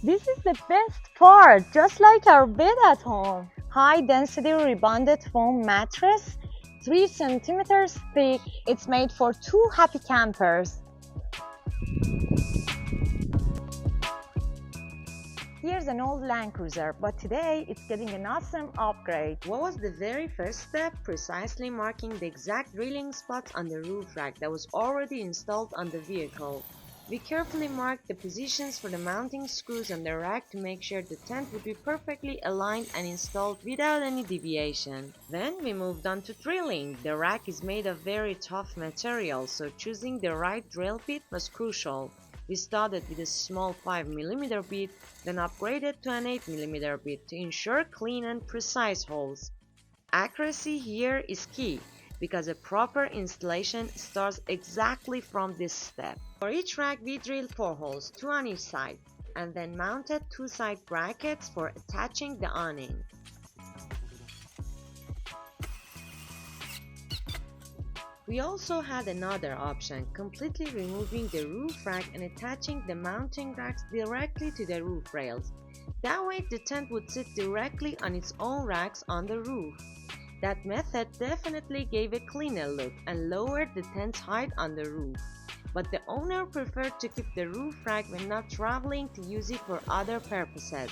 This is the best part, just like our bed at home. High density rebonded foam mattress, 3 centimeters thick. It's made for 2 happy campers. Here's an old Land Cruiser, but today it's getting an awesome upgrade. What was the very first step? Precisely marking the exact drilling spots on the roof rack that was already installed on the vehicle. We carefully marked the positions for the mounting screws on the rack to make sure the tent would be perfectly aligned and installed without any deviation. Then we moved on to drilling. The rack is made of very tough material, so choosing the right drill bit was crucial. We started with a small 5mm bit, then upgraded to an 8mm bit to ensure clean and precise holes. Accuracy here is key, because a proper installation starts exactly from this step. For each rack we drilled 4 holes, 2 on each side, and then mounted 2 side brackets for attaching the awning. We also had another option, completely removing the roof rack and attaching the mounting racks directly to the roof rails. That way the tent would sit directly on its own racks on the roof. That method definitely gave a cleaner look and lowered the tent's height on the roof. But the owner preferred to keep the roof rack when not traveling to use it for other purposes.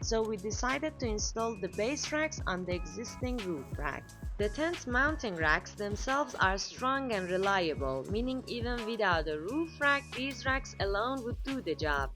So we decided to install the base racks on the existing roof rack. The tent's mounting racks themselves are strong and reliable, meaning even without a roof rack, these racks alone would do the job.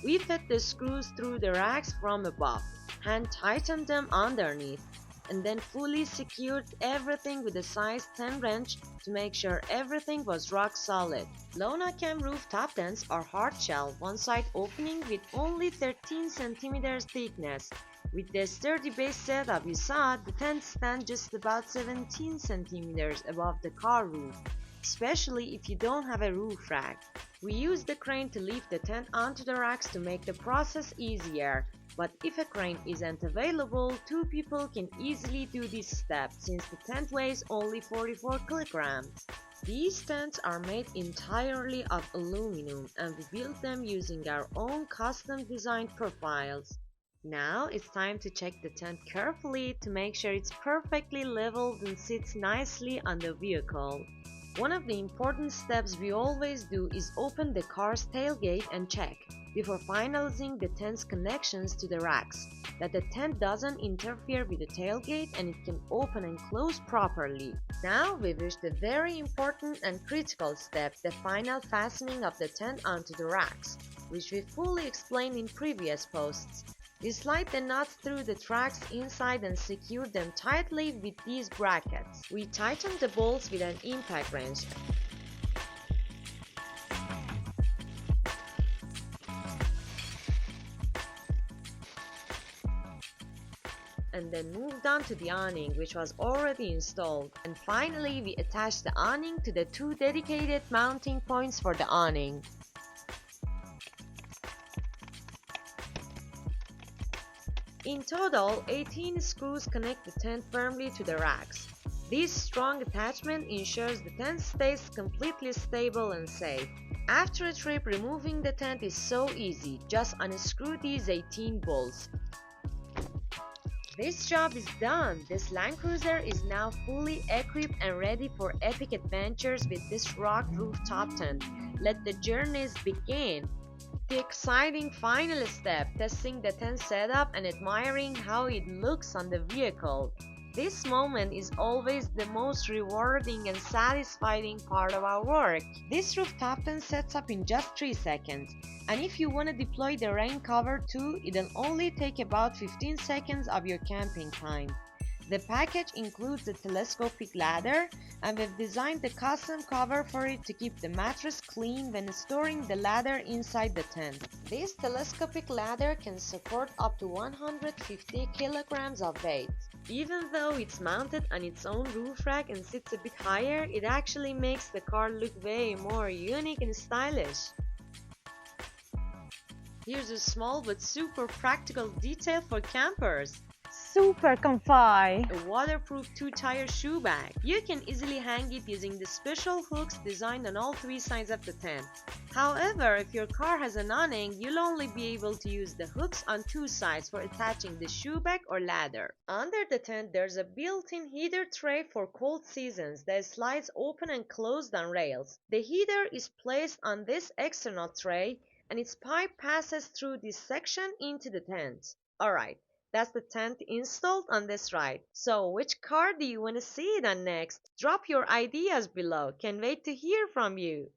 We fed the screws through the racks from above, hand tightened them underneath, and then fully secured everything with a size 10 wrench to make sure everything was rock solid. LonaCamp rooftop tents are hard shell, one side opening with only 13 cm thickness. With the sturdy base setup you saw, the tent stands just about 17 cm above the car roof, especially if you don't have a roof rack. We use the crane to lift the tent onto the racks to make the process easier. But if a crane isn't available, 2 people can easily do this step since the tent weighs only 44 kilograms. These tents are made entirely of aluminum and we built them using our own custom designed profiles. Now it's time to check the tent carefully to make sure it's perfectly leveled and sits nicely on the vehicle. One of the important steps we always do is open the car's tailgate and check, before finalizing the tent's connections to the racks, that the tent doesn't interfere with the tailgate and it can open and close properly. Now we reach the very important and critical step, the final fastening of the tent onto the racks, which we fully explained in previous posts. We slide the nuts through the tracks inside and secure them tightly with these brackets. We tighten the bolts with an impact wrench. And then moved on to the awning, which was already installed. And finally we attached the awning to the 2 dedicated mounting points for the awning. In total, 18 screws connect the tent firmly to the racks. This strong attachment ensures the tent stays completely stable and safe. After a trip, removing the tent is so easy, just unscrew these 18 bolts. This job is done. This Land Cruiser is now fully equipped and ready for epic adventures with this rock rooftop tent. Let the journeys begin. The exciting final step, testing the tent setup and admiring how it looks on the vehicle. This moment is always the most rewarding and satisfying part of our work. This rooftop tent sets up in just 3 seconds, and if you want to deploy the rain cover too, it'll only take about 15 seconds of your camping time. The package includes a telescopic ladder, and we've designed the custom cover for it to keep the mattress clean when storing the ladder inside the tent. This telescopic ladder can support up to 150 kilograms of weight. Even though it's mounted on its own roof rack and sits a bit higher, it actually makes the car look way more unique and stylish. Here's a small but super practical detail for campers. Super comfy. A waterproof two-tire shoe bag. You can easily hang it using the special hooks designed on all three sides of the tent. However, if your car has an awning, you'll only be able to use the hooks on two sides for attaching the shoe bag or ladder. Under the tent, there's a built-in heater tray for cold seasons that slides open and closed on rails. The heater is placed on this external tray and its pipe passes through this section into the tent. Alright, that's the tent installed on this ride. So which car do you want to see it on next? Drop your ideas below. Can't wait to hear from you.